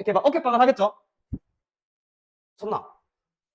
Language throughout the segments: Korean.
이렇게 막 어깨빵을 하겠죠? 쳤나?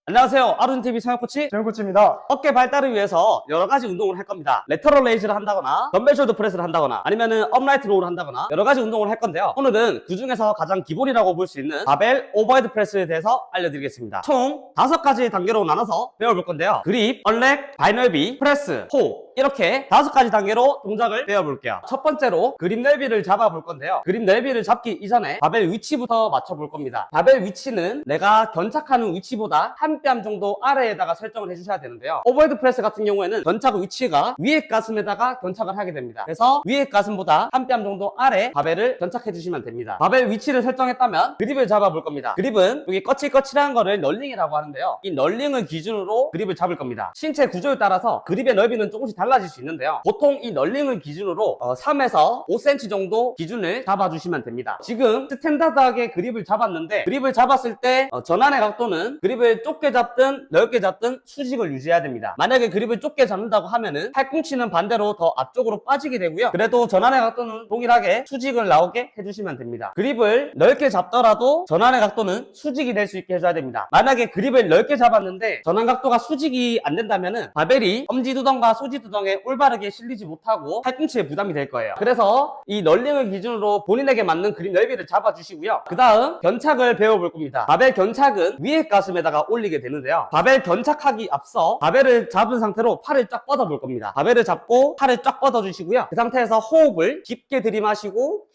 안녕하세요. 아르준TV 성혁코치 정코치입니다. 어깨 발달을 위해서 여러 가지 운동을 할 겁니다. 레터럴 레이즈를 한다거나 덤벨 숄더 프레스를 한다거나 아니면은 업라이트 로우를 한다거나 여러 가지 운동을 할 건데요. 오늘은 그 중에서 가장 기본이라고 볼 수 있는 바벨 오버헤드 프레스에 대해서 알려드리겠습니다. 총 5가지 단계로 나눠서 배워볼 건데요. 그립, 언렉, 바이널비, 프레스, 호 이렇게 5가지 단계로 동작을 배워볼게요. 첫 번째로 그립 넓이를 잡아볼 건데요. 그립 넓이를 잡기 이전에 바벨 위치부터 맞춰볼 겁니다. 바벨 위치는 내가 견착하는 위치보다 한 뼘 정도 아래에다가 설정을 해주셔야 되는데요. 오버헤드 프레스 같은 경우에는 견착 위치가 위에 가슴에다가 견착을 하게 됩니다. 그래서 위에 가슴보다 한 뼘 정도 아래 바벨을 견착해 주시면 됩니다. 바벨 위치를 설정했다면 그립을 잡아볼 겁니다. 그립은 여기 거칠거칠한 거를 널링이라고 하는데요. 이 널링을 기준으로 그립을 잡을 겁니다. 신체 구조에 따라서 그립의 넓이는 조금씩 달라질 수 있는데요. 보통 이 널링을 기준으로 3에서 5cm 정도 기준을 잡아주시면 됩니다. 지금 스탠다드하게 그립을 잡았는데 그립을 잡았을 때 전환의 각도는 그립을 좁게 잡든 넓게 잡든 수직을 유지해야 됩니다. 만약에 그립을 좁게 잡는다고 하면은 팔꿈치는 반대로 더 앞쪽으로 빠지게 되고요. 그래도 전환의 각도는 동일하게 수직을 나오게 해주시면 됩니다. 그립을 넓게 잡더라도 전환의 각도는 수직이 될 수 있게 해줘야 됩니다. 만약에 그립을 넓게 잡았는데 전환 각도가 수직이 안 된다면은 바벨이 엄지두덩과 소지두덩에 올바르게 실리지 못하고 팔꿈치에 부담이 될 거예요. 그래서 이 널링을 기준으로 본인에게 맞는 그립 넓이를 잡아주시고요. 그 다음 견착을 배워볼 겁니다. 바벨 견착은 위에 가슴에다가 올리게 되는데요. 바벨 견착하기 앞서 바벨을 잡은 상태로 팔을 쫙 뻗어 볼 겁니다. 바벨을 잡고 팔을 쫙 뻗어 주시고요. 그 상태에서 호흡을 깊게 들이마시고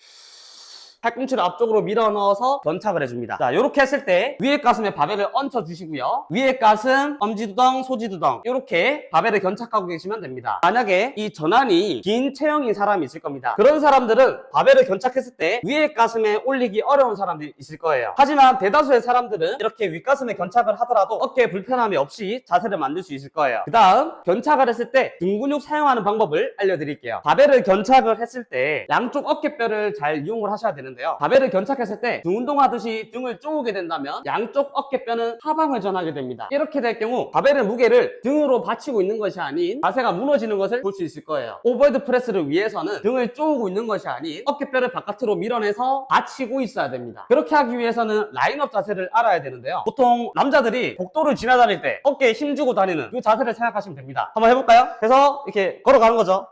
팔꿈치를 앞쪽으로 밀어 넣어서 견착을 해줍니다. 자, 이렇게 했을 때 위에 가슴에 바벨을 얹혀 주시고요. 위에 가슴, 엄지두덩, 소지두덩 이렇게 바벨을 견착하고 계시면 됩니다. 만약에 이 전환이 긴 체형인 사람이 있을 겁니다. 그런 사람들은 바벨을 견착했을 때 위에 가슴에 올리기 어려운 사람들이 있을 거예요. 하지만 대다수의 사람들은 이렇게 윗가슴에 견착을 하더라도 어깨에 불편함이 없이 자세를 만들 수 있을 거예요. 그 다음 견착을 했을 때 등 근육 사용하는 방법을 알려드릴게요. 바벨을 견착을 했을 때 양쪽 어깨뼈를 잘 이용을 하셔야 되는데요. 바벨을 견착했을 때 등 운동하듯이 등을 쪼우게 된다면 양쪽 어깨뼈는 하방을 전하게 됩니다. 이렇게 될 경우 바벨의 무게를 등으로 받치고 있는 것이 아닌 자세가 무너지는 것을 볼 수 있을 거예요. 오버헤드 프레스를 위해서는 등을 쪼우고 있는 것이 아닌 어깨뼈를 바깥으로 밀어내서 받치고 있어야 됩니다. 그렇게 하기 위해서는 라인업 자세를 알아야 되는데요. 보통 남자들이 복도를 지나다닐 때 어깨에 힘주고 다니는 그 자세를 생각하시면 됩니다. 한번 해볼까요? 그래서 이렇게 걸어가는 거죠.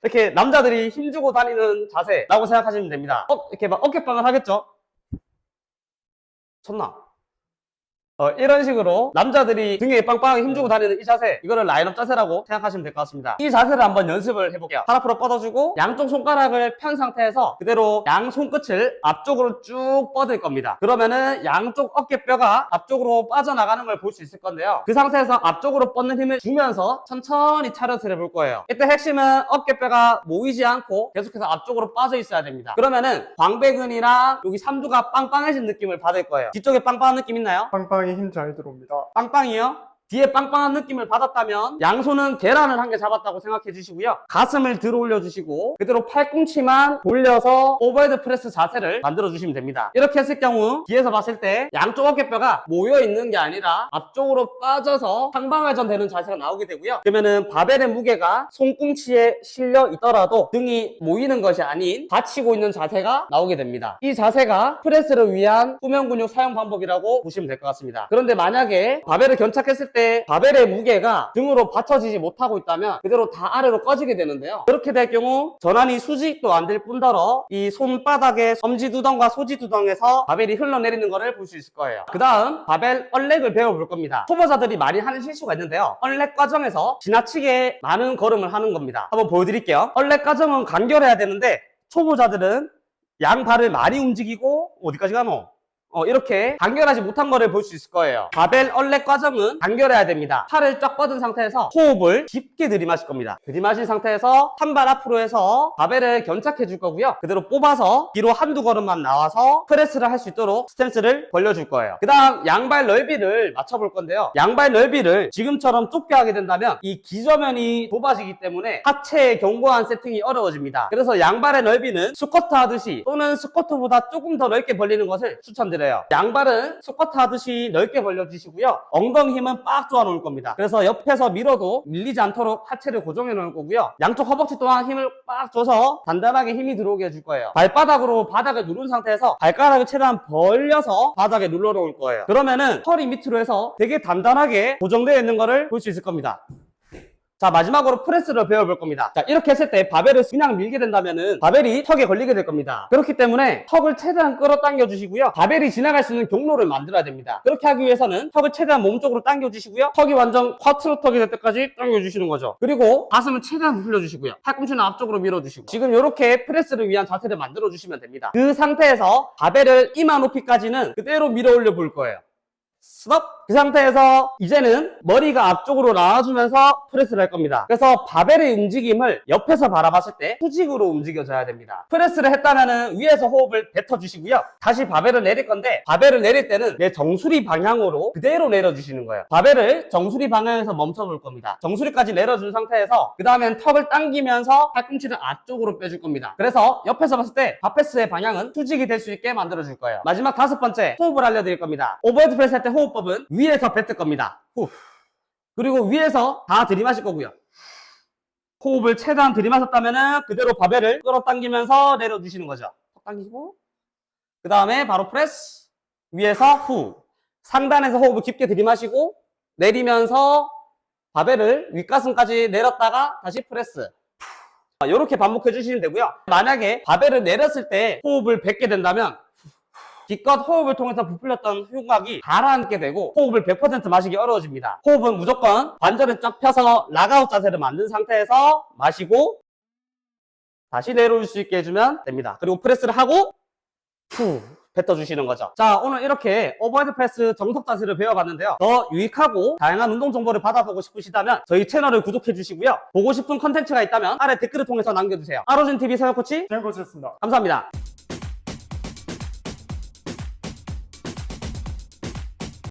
이렇게 남자들이 힘주고 다니는 자세라고 생각하시면 됩니다. 이렇게 막 어깨빵을 하겠죠? 쳤나? 이런 식으로 남자들이 등에 빵빵하게 힘주고 다니는 이 자세, 이거를 라인업 자세라고 생각하시면 될 것 같습니다. 이 자세를 한번 연습을 해볼게요. 팔 앞으로 뻗어주고 양쪽 손가락을 편 상태에서 그대로 양 손끝을 앞쪽으로 쭉 뻗을 겁니다. 그러면은 양쪽 어깨뼈가 앞쪽으로 빠져나가는 걸 볼 수 있을 건데요. 그 상태에서 앞쪽으로 뻗는 힘을 주면서 천천히 차렷을 해볼 거예요. 이때 핵심은 어깨뼈가 모이지 않고 계속해서 앞쪽으로 빠져 있어야 됩니다. 그러면은 광배근이랑 여기 삼두가 빵빵해진 느낌을 받을 거예요. 뒤쪽에 빵빵한 느낌 있나요? 빵빵히 힘 잘 들어옵니다. 빵빵이요? 뒤에 빵빵한 느낌을 받았다면 양손은 계란을 한 개 잡았다고 생각해 주시고요. 가슴을 들어 올려 주시고 그대로 팔꿈치만 돌려서 오버헤드 프레스 자세를 만들어 주시면 됩니다. 이렇게 했을 경우 뒤에서 봤을 때 양쪽 어깨뼈가 모여 있는 게 아니라 앞쪽으로 빠져서 상방회전 되는 자세가 나오게 되고요. 그러면은 바벨의 무게가 손꿈치에 실려 있더라도 등이 모이는 것이 아닌 받치고 있는 자세가 나오게 됩니다. 이 자세가 프레스를 위한 후면 근육 사용 방법이라고 보시면 될 것 같습니다. 그런데 만약에 바벨을 견착했을 때 바벨의 무게가 등으로 받쳐지지 못하고 있다면 그대로 다 아래로 꺼지게 되는데요. 그렇게 될 경우 전환이 수직도 안 될 뿐더러 이 손바닥의 엄지두덩과 소지두덩에서 바벨이 흘러내리는 것을 볼 수 있을 거예요. 그 다음 바벨 언렉을 배워볼 겁니다. 초보자들이 많이 하는 실수가 있는데요. 언렉 과정에서 지나치게 많은 걸음을 하는 겁니다. 한번 보여드릴게요. 언렉 과정은 간결해야 되는데 초보자들은 양 발을 많이 움직이고 어디까지 가노? 이렇게 간결하지 못한 거를 볼 수 있을 거예요. 바벨 언렉 과정은 간결해야 됩니다. 팔을 쫙 뻗은 상태에서 호흡을 깊게 들이마실 겁니다. 들이마신 상태에서 한 발 앞으로 해서 바벨을 견착해 줄 거고요. 그대로 뽑아서 뒤로 한두 걸음만 나와서 프레스를 할 수 있도록 스탠스를 벌려줄 거예요. 그 다음 양발 넓이를 맞춰볼 건데요. 양발 넓이를 지금처럼 좁게 하게 된다면 이 기저면이 좁아지기 때문에 하체의 견고한 세팅이 어려워집니다. 그래서 양발의 넓이는 스쿼트 하듯이 또는 스쿼트보다 조금 더 넓게 벌리는 것을 추천드려요. 벌려요. 양발은 스쿼트 하듯이 넓게 벌려주시고요. 엉덩이 힘은 빡 조아 놓을 겁니다. 그래서 옆에서 밀어도 밀리지 않도록 하체를 고정해 놓을 거고요. 양쪽 허벅지 또한 힘을 빡 줘서 단단하게 힘이 들어오게 해줄 거예요. 발바닥으로 바닥을 누른 상태에서 발가락을 최대한 벌려서 바닥에 눌러 놓을 거예요. 그러면은 허리 밑으로 해서 되게 단단하게 고정되어 있는 거를 볼 수 있을 겁니다. 자, 마지막으로 프레스를 배워볼 겁니다. 자, 이렇게 했을 때 바벨을 그냥 밀게 된다면은 바벨이 턱에 걸리게 될 겁니다. 그렇기 때문에 턱을 최대한 끌어당겨 주시고요. 바벨이 지나갈 수 있는 경로를 만들어야 됩니다. 그렇게 하기 위해서는 턱을 최대한 몸쪽으로 당겨 주시고요. 턱이 완전 쿼트로 턱이 될 때까지 당겨 주시는 거죠. 그리고 가슴을 최대한 흘려 주시고요. 팔꿈치는 앞쪽으로 밀어 주시고 지금 이렇게 프레스를 위한 자세를 만들어 주시면 됩니다. 그 상태에서 바벨을 이마 높이까지는 그대로 밀어 올려 볼 거예요. 스톱! 그 상태에서 이제는 머리가 앞쪽으로 나와주면서 프레스를 할 겁니다. 그래서 바벨의 움직임을 옆에서 바라봤을 때 수직으로 움직여줘야 됩니다. 프레스를 했다면 위에서 호흡을 뱉어주시고요. 다시 바벨을 내릴 건데 바벨을 내릴 때는 내 정수리 방향으로 그대로 내려주시는 거예요. 바벨을 정수리 방향에서 멈춰볼 겁니다. 정수리까지 내려준 상태에서 그 다음엔 턱을 당기면서 팔꿈치를 앞쪽으로 빼줄 겁니다. 그래서 옆에서 봤을 때 바페스의 방향은 수직이 될 수 있게 만들어줄 거예요. 마지막 5번째 호흡을 알려드릴 겁니다. 오버헤드 프레스 할 때 호흡법은 위에서 뱉을 겁니다. 후. 그리고 위에서 다 들이마실 거고요. 호흡을 최대한 들이마셨다면 그대로 바벨을 끌어당기면서 내려주시는 거죠. 턱 당기고 그 다음에 바로 프레스 위에서 후 상단에서 호흡을 깊게 들이마시고 내리면서 바벨을 윗가슴까지 내렸다가 다시 프레스 이렇게 반복해 주시면 되고요. 만약에 바벨을 내렸을 때 호흡을 뱉게 된다면 기껏 호흡을 통해서 부풀렸던 흉곽이 가라앉게 되고 호흡을 100% 마시기 어려워집니다. 호흡은 무조건 관절을 쫙 펴서 락아웃 자세를 만든 상태에서 마시고 다시 내려올 수 있게 해주면 됩니다. 그리고 프레스를 하고 후 뱉어주시는 거죠. 자, 오늘 이렇게 오버헤드 프레스 정석 자세를 배워봤는데요. 더 유익하고 다양한 운동 정보를 받아보고 싶으시다면 저희 채널을 구독해 주시고요. 보고 싶은 컨텐츠가 있다면 아래 댓글을 통해서 남겨주세요. 아로준TV 서혁코치 지금까지였습니다. 감사합니다.